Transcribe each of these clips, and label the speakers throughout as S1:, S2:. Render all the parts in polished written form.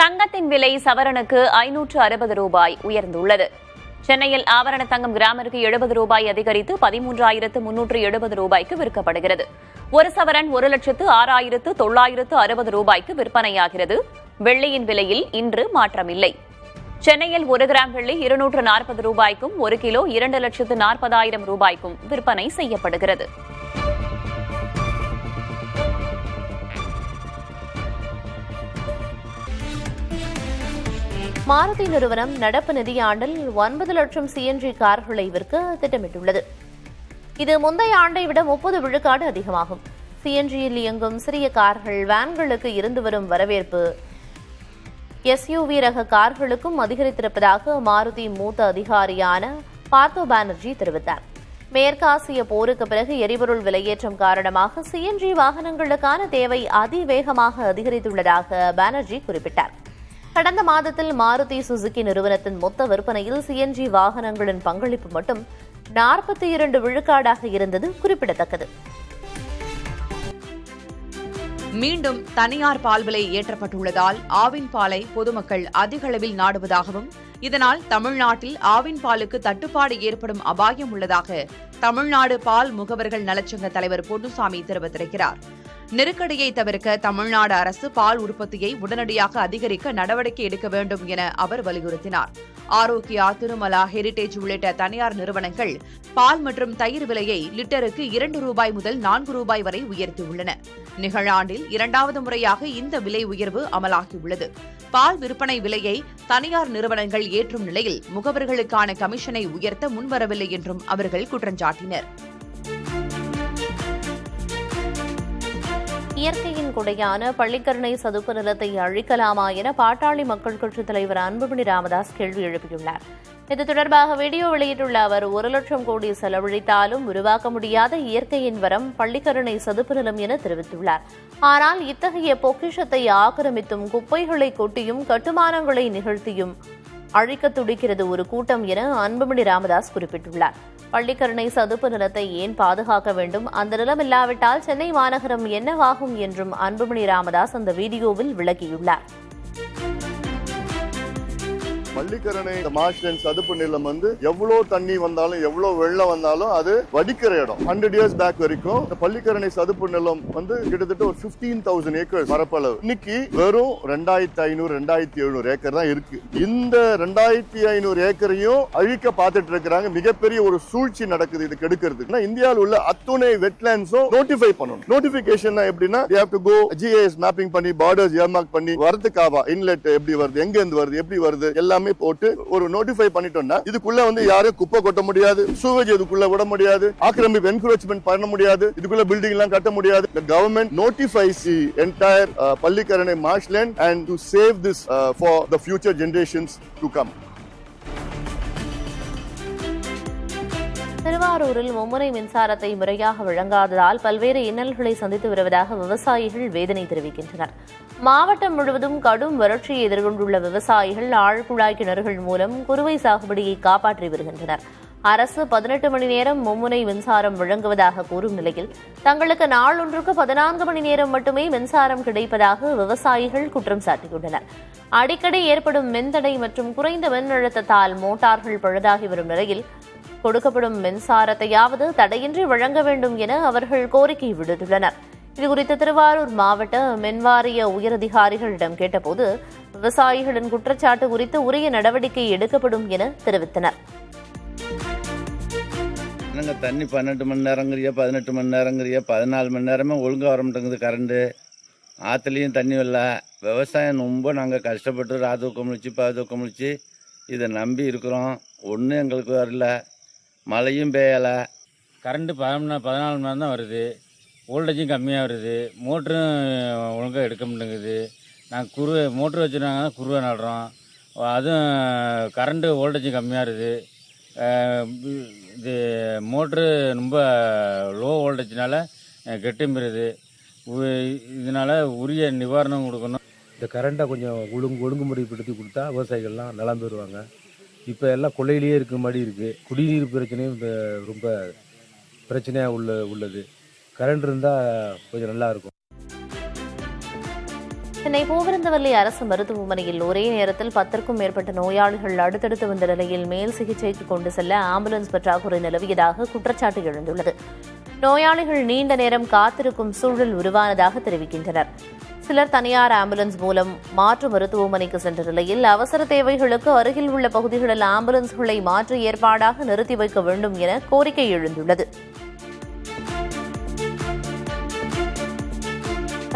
S1: தங்கத்தின் விலை சவரனுக்கு 560 ரூபாய் உயர்ந்துள்ளது. சென்னையில் ஆபரண தங்கம் கிராமிற்கு 70 ரூபாய் அதிகரித்து 13,370 ரூபாய்க்கு விற்கப்படுகிறது. ஒரு சவரன் 1,06,960 ரூபாய்க்கு விற்பனையாகிறது. வெள்ளியின் விலையில் இன்று மாற்றமில்லை. சென்னையில் 1 கிராம் வெள்ளி 240 ரூபாய்க்கும் 1 கிலோ 2,40,000 ரூபாய்க்கும் விற்பனை செய்யப்படுகிறது.
S2: மாருதி நிறுவனம் நடப்பு நிதியாண்டில் 9 லட்சம் சிஎன்ஜி கார்களை விற்க திட்டமிட்டுள்ளது. இது முந்தைய ஆண்டை விட 30 விழுக்காடு அதிகமாகும். சிஎன்ஜியில் இயங்கும் சிறிய கார்கள், வேன்களுக்கு இருந்து வரும் வரவேற்பு எஸ்யூவி ரக கார்களுக்கும் அதிகரித்திருப்பதாக மாருதி மூத்த அதிகாரியான பார்த்தோ பானர்ஜி தெரிவித்தார். மேற்காசிய போருக்கு பிறகு எரிபொருள் விலையேற்றம் காரணமாக சிஎன்ஜி வாகனங்களுக்கான தேவை அதிவேகமாக அதிகரித்துள்ளதாக பானர்ஜி குறிப்பிட்டார். கடந்த மாதத்தில் மாருதி சுசுகி நிறுவனத்தின் மொத்த விற்பனையில் சிஎன்ஜி வாகனங்களின் பங்களிப்பு மட்டும் 42 விழுக்காடாக இருந்தது குறிப்பிடத்தக்கது.
S3: மீண்டும் தனியார் பால் விலை ஏற்றப்பட்டுள்ளதால் ஆவின் பாலை பொதுமக்கள் அதிக அளவில் நாடுவதாகவும் இதனால் தமிழ்நாட்டில் ஆவின் பாலுக்கு தட்டுப்பாடு ஏற்படும் அபாயம் உள்ளதாக தமிழ்நாடு பால் முகவர்கள் நலச்சங்க தலைவர் பொன்னுசாமி தெரிவித்திருக்கிறார். நெருக்கடியை தவிர்க்க தமிழ்நாடு அரசு பால் உற்பத்தியை உடனடியாக அதிகரிக்க நடவடிக்கை எடுக்க வேண்டும் என அவர் வலியுறுத்தினார். ஆரோக்கியா, திருமலா, ஹெரிடேஜ் உள்ளிட்ட தனியார் நிறுவனங்கள் பால் மற்றும் தயிர் விலையை லிட்டருக்கு 2 ரூபாய் முதல் 4 ரூபாய் வரை உயர்த்தியுள்ளன. நிகழாண்டில் 2வது முறையாக இந்த விலை உயர்வு அமலாகியுள்ளது. பால் விற்பனை விலையை தனியார் நிறுவனங்கள் ஏற்றும் நிலையில் முகவர்களுக்கான கமிஷனை உயர்த்த முன்வரவில்லை என்றும் அவர்கள் குற்றஞ்சாட்டினர்.
S2: இயற்கையின் கொடையான பள்ளிக்கரணை சதுப்பு நிலத்தை அழிக்கலாமா என பாட்டாளி மக்கள் கட்சித் தலைவர் அன்புமணி ராமதாஸ் கேள்வி எழுப்பியுள்ளார். இது தொடர்பாக வீடியோ வெளியிட்டுள்ள அவர் 1 லட்சம் கோடி செலவழித்தாலும் உருவாக்க முடியாத இயற்கையின் வரம் பள்ளிக்கரணை சதுப்பு நிலம் என தெரிவித்துள்ளார். ஆனால் இத்தகைய பொக்கிஷத்தை ஆக்கிரமித்தும் குப்பைகளை கொட்டியும் கட்டுமானங்களை நிகழ்த்தியும் அழிக்க துடிக்கிறது ஒரு கூட்டம் என அன்புமணி ராமதாஸ் குறிப்பிட்டுள்ளார். பள்ளிக்கரணை சதுப்பு நிலத்தை ஏன் பாதுகாக்க வேண்டும்? அந்த நிலம் இல்லாவிட்டால் சென்னை மாநகரம் என்னவாகும் என்றும் அன்புமணி ராமதாஸ் அந்த வீடியோவில் விளக்கியுள்ளார்.
S4: பள்ளிக்கரணை மார்ஷ்லேண்ட் சதுப்பு நிலம் எவ்வளவு தண்ணி வந்தாலும் எவ்வளவு வெள்ளம் வந்தாலும் அது வடிக்கிற இடம். 100 years பேக் வரைக்கும் பள்ளிக்கரணை சதுப்பு நிலம் கிட்டத்தட்ட ஒரு 15,000 ஏக்கர் பரப்பளவு. இன்னைக்கு வெறும் 2,500 2,700 ஏக்கர் தான் இருக்கு. இந்த 2,500 ஏக்கரையும் அழிக்க பார்த்துட்டு இருக்கிறாங்க. மிகப்பெரிய ஒரு சூழ்ச்சி நடக்குது இது கெடுக்கிறதுக்கு. இந்தியாவில் உள்ள அத்துணை வெட்லேண்ட்ஸும் நோட்டிஃபை பண்ணணும். நோட்டிபிகேஷன் எப்படின்னா GIS மேப்பிங் பண்ணி பார்டர்ஸ் ஏர்மார்க் பண்ணி வரதுக்காவா இன்லெட் எப்படி வருது, எங்க இருந்து வருது, எப்படி வருது எல்லாமே போட்டு ஒரு நோட்டிஃபை பண்ணிட்டோம்னா இதுக்குள்ள யாரும் குப்பை கொட்ட முடியாது, சூவேஜ் இதுக்குள்ள விட முடியாது, ஆக்கிரமிப்பு என்க்ரோச்மெண்ட் பண்ண முடியாது, இதுக்குள்ள பில்டிங் எல்லாம் கட்ட முடியாது. The government notifies the entire Pallikaranai marshland and to save this for the future generations to come.
S2: திருவாரூரில் மும்முனை மின்சாரத்தை முறையாக வழங்காததால் பல்வேறு இன்னல்களை சந்தித்து வருவதாக விவசாயிகள் வேதனை தெரிவிக்கின்றனர். மாவட்டம் முழுவதும் கடும் வறட்சியை எதிர்கொண்டுள்ள விவசாயிகள் ஆழ்குழாய் கிணறுகள் மூலம் குறுவை சாகுபடியை காப்பாற்றி வருகின்றனர். அரசு 18 மணி நேரம் மும்முனை மின்சாரம் வழங்குவதாக கூறும் நிலையில் தங்களுக்கு நாளொன்றுக்கு 14 மணி நேரம் மட்டுமே மின்சாரம் கிடைப்பதாக விவசாயிகள் குற்றம் சாட்டியுள்ளனர். அடிக்கடி ஏற்படும் மின்தடை மற்றும் குறைந்த மின் அழுத்தத்தால் மோட்டார்கள் பழுதாகி வரும் நிலையில் கொடுக்கப்படும் மின்சாரத்தையாவது தடையின்றி வழங்க வேண்டும் என அவர்கள் கோரிக்கை விடுத்துள்ளனர். இதுகுறித்து திருவாரூர் மாவட்ட மின்வாரிய உயரதிகாரிகளிடம் கேட்டபோது விவசாயிகளின் குற்றச்சாட்டு குறித்து உரிய நடவடிக்கை எடுக்கப்படும் என தெரிவித்தனர்.
S5: தண்ணி 12 மணி நேரங்கிறிய 18 மணி நேரங்கிறிய 14 மணி நேரமே ஒழுங்காக வர மாட்டேங்குது. கரண்டு ஆற்றுலையும் தண்ணி வரல. விவசாயம் ரொம்ப நாங்கள் கஷ்டப்பட்டு ராதூக்கம் முடிச்சு பாதூக்கம் முடிச்சு இதை நம்பி இருக்கிறோம். ஒன்றும் எங்களுக்கு வரல. மழையும் பெய்யலை.
S6: கரண்ட்டு 14 மணி நேரம் தான் வருது. வோல்டேஜும் கம்மியாக வருது. மோட்டரும் ஒழுங்காக எடுக்க மாட்டேங்குது. நாங்கள் மோட்ரு வச்சுருந்தாங்க தான் குருவை நடுறோம். அதுவும் கரண்ட்டு வோல்டேஜும் கம்மியாக இருக்குது. இது மோட்ரு ரொம்ப லோ வோல்டேஜ்னால கெட்டுமிருது. இதனால் உரிய நிவாரணம் கொடுக்கணும்.
S7: இந்த கரண்ட்டை கொஞ்சம் ஒழுங்குமுறைப்படுத்தி கொடுத்தா விவசாயிகள்லாம் நலம் பெறுவாங்க. இப்போ எல்லாம் கொள்ளையிலேயே இருக்க மாதிரி இருக்குது. குடிநீர் பிரச்சனையும் இப்போ ரொம்ப பிரச்சனையாக உள்ளது. கரண்ட் இருந்தால் கொஞ்சம் நல்லா இருக்கும்.
S2: சென்னை பூவிருந்தவல்லி அரசு மருத்துவமனையில் ஒரே நேரத்தில் 10க்கும் மேற்பட்ட நோயாளிகள் அடுத்தடுத்து வந்த நிலையில் மேல் சிகிச்சைக்கு கொண்டு செல்ல ஆம்புலன்ஸ் பற்றாக்குறை நிலவியதாக குற்றச்சாட்டு எழுந்துள்ளது. நோயாளிகள் நீண்ட நேரம் காத்திருக்கும் சூழல் உருவானதாக தெரிவிக்கின்றனர். சிலர் தனியார் ஆம்புலன்ஸ் மூலம் மாற்று மருத்துவமனைக்கு சென்ற நிலையில் அவசர தேவைகளுக்கு அருகில் உள்ள பகுதிகளில் ஆம்புலன்ஸ்களை மாற்று ஏற்பாடாக நிறுத்தி வைக்க வேண்டும் என கோரிக்கை எழுந்துள்ளது.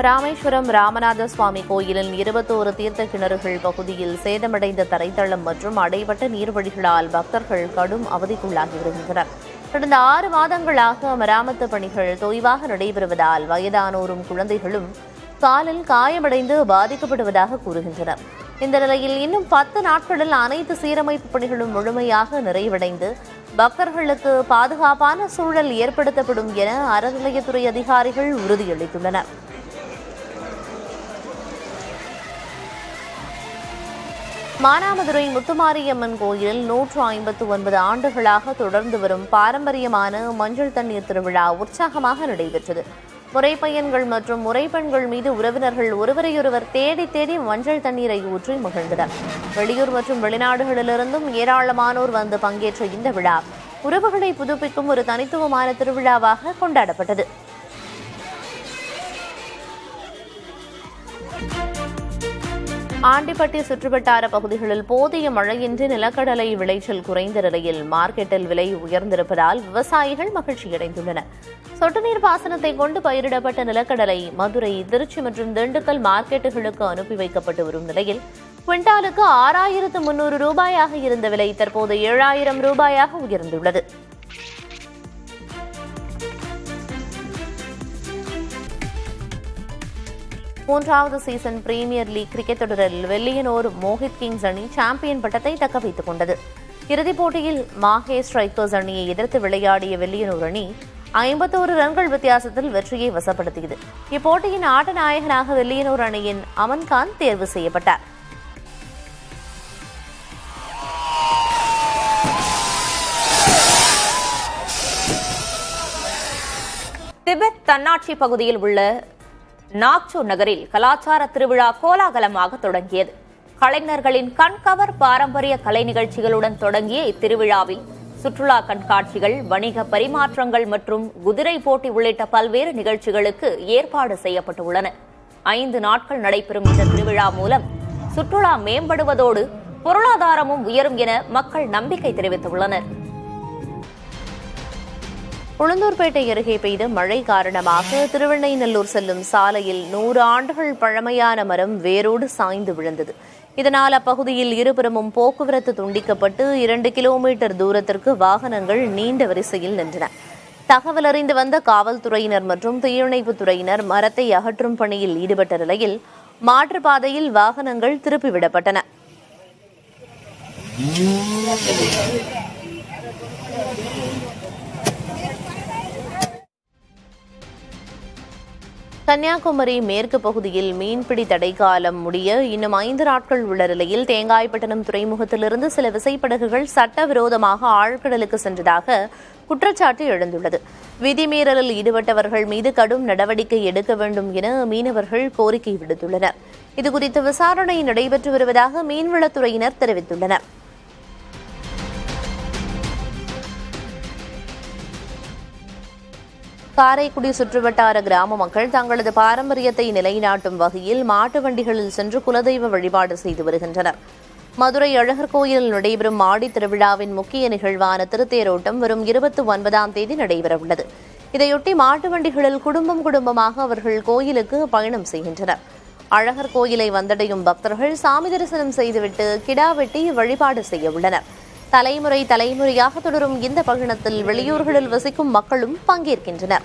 S2: ராமேஸ்வரம் ராமநாத சுவாமி கோயிலின் 21 தீர்த்த கிணறுகள் பகுதியில் சேதமடைந்த தரைத்தளம் மற்றும் அடைபட்ட நீர்வழிகளால் பக்தர்கள் கடும் அவதிக்குள்ளாகி வருகின்றனர். கடந்த 6 மாதங்களாக மராமத்து பணிகள் தொய்வாக நடைபெறுவதால் வயதானோரும் குழந்தைகளும் காலில் காயமடைந்து பாதிக்கப்படுவதாக கூறுகின்றனர். இந்த நிலையில் இன்னும் 10 நாட்களில் அனைத்து சீரமைப்பு பணிகளும் முழுமையாக நிறைவடைந்து பக்தர்களுக்கு பாதுகாப்பான சூழல் ஏற்படுத்தப்படும் என அறநிலையத்துறை அதிகாரிகள் உறுதியளித்துள்ளனர். மானாமதுரை முத்துமாரியம்மன் கோயிலில் 159 ஆண்டுகளாக தொடர்ந்து வரும் பாரம்பரியமான மஞ்சள் தண்ணீர் திருவிழா உற்சாகமாக நடைபெற்றது. முறைப்பையன்கள் மற்றும் முறைப்பெண்கள் மீது உறவினர்கள் ஒருவரையொருவர் தேடி தேடி மஞ்சள் தண்ணீரை ஊற்றி மகிழ்ந்தனர். வெளியூர் மற்றும் வெளிநாடுகளிலிருந்தும் ஏராளமானோர் வந்து பங்கேற்ற இந்த விழா உறவுகளை புதுப்பிக்கும் ஒரு தனித்துவமான திருவிழாவாக கொண்டாடப்பட்டது. ஆண்டிப்பட்டி சுற்றுவட்டார பகுதிகளில் போதிய மழையின்றி நிலக்கடலை விளைச்சல் குறைந்த நிலையில் மார்க்கெட்டில் விலை உயர்ந்திருப்பதால் விவசாயிகள் மகிழ்ச்சியடைந்துள்ளனர். சொட்டு நீர் பாசனத்தை கொண்டு பயிரிடப்பட்ட நிலக்கடலை மதுரை, திருச்சி மற்றும் திண்டுக்கல் மார்க்கெட்டுகளுக்கு அனுப்பி வைக்கப்பட்டு வரும் நிலையில் குவிண்டாலுக்கு 6,300 ரூபாயாக இருந்த விலை தற்போது 7,000 ரூபாயாக உயர்ந்துள்ளது. மூன்றாவது சீசன் பிரீமியர் லீக் கிரிக்கெட் தொடரில் வெள்ளியனூர் மோஹித் கிங்ஸ் அணி சாம்பியன் பட்டத்தை தக்க வைத்துக் கொண்டது. இறுதிப் போட்டியில் மாஹே ஸ்ட்ரைக்கர்ஸ் அணியை எதிர்த்து விளையாடிய வெள்ளியனூர் அணி 51 ரன்கள் வித்தியாசத்தில் வெற்றியை வசப்படுத்தியது. இப்போட்டியின் ஆட்ட நாயகனாக வெள்ளியனூர் அணியின் அமன்கான் தேர்வு செய்யப்பட்டார்.
S1: திபெத் தன்னாட்சி பகுதியில் உள்ள நாக்சோ நகரில் கலாச்சார திருவிழா கோலாகலமாக தொடங்கியது. கலைஞர்களின் கண்கவர் பாரம்பரிய கலை நிகழ்ச்சிகளுடன் தொடங்கிய இத்திருவிழாவில் சுற்றுலா கண்காட்சிகள், வணிக பரிமாற்றங்கள் மற்றும் குதிரை போட்டி உள்ளிட்ட பல்வேறு நிகழ்ச்சிகளுக்கு ஏற்பாடு செய்யப்பட்டுள்ளன. 5 நாட்கள் நடைபெறும் இந்த திருவிழா மூலம் சுற்றுலா மேம்படுவதோடு பொருளாதாரமும் உயரும் என மக்கள் நம்பிக்கை தெரிவித்துள்ளனர்.
S2: உளுந்தூர்பேட்டை அருகே பெய்த மழை காரணமாக திருவெண்ணைநல்லூர் செல்லும் சாலையில் 100 ஆண்டுகள் பழமையான மரம் வேரோடு சாய்ந்து விழுந்தது. இதனால் அப்பகுதியில் இருபுறமும் போக்குவரத்து துண்டிக்கப்பட்டு 2 கிலோமீட்டர் தூரத்திற்கு வாகனங்கள் நீண்ட வரிசையில் நின்றன. தகவல் அறிந்து வந்த காவல்துறையினர் மற்றும் தீயணைப்புத் துறையினர் மரத்தை அகற்றும் பணியில் ஈடுபட்ட நிலையில் மாற்றுப்பாதையில் வாகனங்கள் திருப்பிவிடப்பட்டன. கன்னியாகுமரி மேற்கு பகுதியில் மீன்பிடி தடைக்காலம் முடிய இன்னும் 5 நாட்கள் உள்ள நிலையில் தேங்காய்பட்டணம் துறைமுகத்திலிருந்து சில விசைப்படகுகள் சட்டவிரோதமாக ஆழ்கடலுக்கு சென்றதாக குற்றச்சாட்டு எழுந்துள்ளது. விதிமீறலில் ஈடுபட்டவர்கள் மீது கடும் நடவடிக்கை எடுக்க வேண்டும் என மீனவர்கள் கோரிக்கை விடுத்துள்ளனர். இதுகுறித்து விசாரணை நடைபெற்று வருவதாக மீன்வளத்துறையினர் தெரிவித்துள்ளனர். காரைக்குடி சுற்றுவட்டார கிராம மக்கள் தங்களது பாரம்பரியத்தை நிலைநாட்டும் வகையில் மாட்டு வண்டிகளில் சென்று குலதெய்வ வழிபாடு செய்து வருகின்றனர். மதுரை அழகர் கோயிலில் நடைபெறும் ஆடித் திருவிழாவின் முக்கிய நிகழ்வான திருத்தேரோட்டம் வரும் 29ஆம் தேதி நடைபெறவுள்ளது. இதையொட்டி மாட்டு வண்டிகளில் குடும்பமாக அவர்கள் கோயிலுக்கு பயணம் செய்கின்றனர். அழகர் கோயிலை வந்தடையும் பக்தர்கள் சாமி தரிசனம் செய்துவிட்டு கிடா வெட்டி வழிபாடு செய்ய உள்ளனர். தலைமுறையாக தொடரும் இந்த பயணத்தில் வெளியூர்களில் வசிக்கும் மக்களும் பங்கேற்கின்றனர்.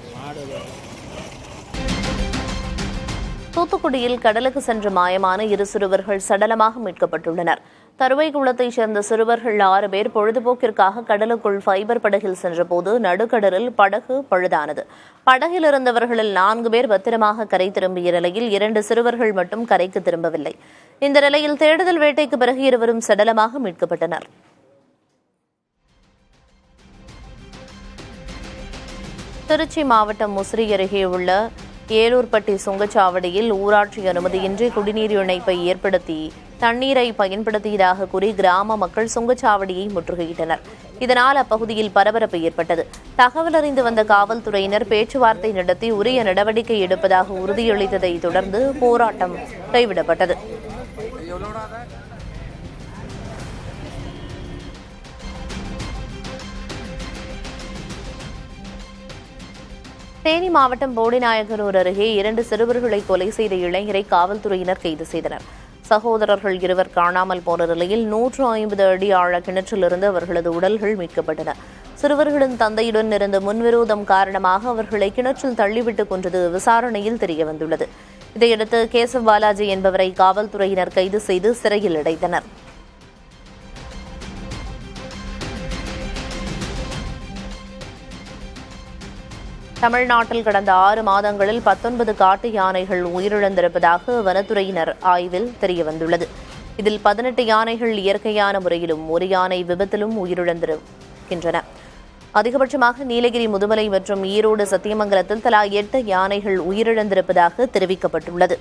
S2: தூத்துக்குடியில் கடலுக்கு சென்று மாயமான 2 சிறுவர்கள் சடலமாக மீட்கப்பட்டுள்ளனர். தருவைக்குளத்தைச் சேர்ந்த சிறுவர்கள் 6 பேர் பொழுதுபோக்கிற்காக கடலுக்குள் ஃபைபர் படகில் சென்றபோது நடுக்கடலில் படகு பழுதானது. படகில் இருந்தவர்களில் 4 பேர் பத்திரமாக கரை திரும்பிய நிலையில் 2 சிறுவர்கள் மட்டும் கரைக்கு திரும்பவில்லை. இந்த நிலையில் தேடுதல் வேட்டைக்கு பிறகு இருவரும் சடலமாக மீட்கப்பட்டனர். திருச்சி மாவட்டம் முசிறி அருகே உள்ள ஏலூர்பட்டி சுங்கச்சாவடியில் ஊராட்சி அனுமதியின்றி குடிநீர் இணைப்பை ஏற்படுத்தி தண்ணீரை பயன்படுத்தியதாக கூறி கிராம மக்கள் சுங்கச்சாவடியை முற்றுகையிட்டனர். இதனால் அப்பகுதியில் பரபரப்பு ஏற்பட்டது. தகவல் அறிந்து வந்த காவல்துறையினர் பேச்சுவார்த்தை நடத்தி உரிய நடவடிக்கை எடுப்பதாக உறுதியளித்ததை தொடர்ந்து போராட்டம் கைவிடப்பட்டது. தேனி மாவட்டம் போடிநாயக்கனூர் அருகே 2 சிறுவர்களை கொலை செய்த இளைஞரை காவல்துறையினர் கைது செய்தனர். சகோதரர்கள் இருவர் காணாமல் போன நிலையில் 150 அடி ஆழ கிணற்றிலிருந்து அவர்களது உடல்கள் மீட்கப்பட்டன. சிறுவர்களின் தந்தையுடன் இருந்த முன்விரோதம் காரணமாக அவர்களை கிணற்றில் தள்ளிவிட்டுக் கொண்டது விசாரணையில் தெரியவந்துள்ளது. இதையடுத்து கேசவ் பாலாஜி என்பவரை காவல்துறையினர் கைது செய்து சிறையில் அடைத்தனர். தமிழ்நாட்டில் கடந்த 6 மாதங்களில் 19 காட்டு யானைகள் உயிரிழந்திருப்பதாக வனத்துறையினர் ஆய்வில் தெரியவந்துள்ளது. இதில் 18 யானைகள் இயற்கையான முறையிலும் 1 யானை விபத்திலும் உயிரிழந்திருக்கின்றன. அதிகபட்சமாக நீலகிரி, முதுமலை மற்றும் ஈரோடு, சத்தியமங்கலத்தில் தலா 8 யானைகள் உயிரிழந்திருப்பதாக தெரிவிக்கப்பட்டுள்ளது.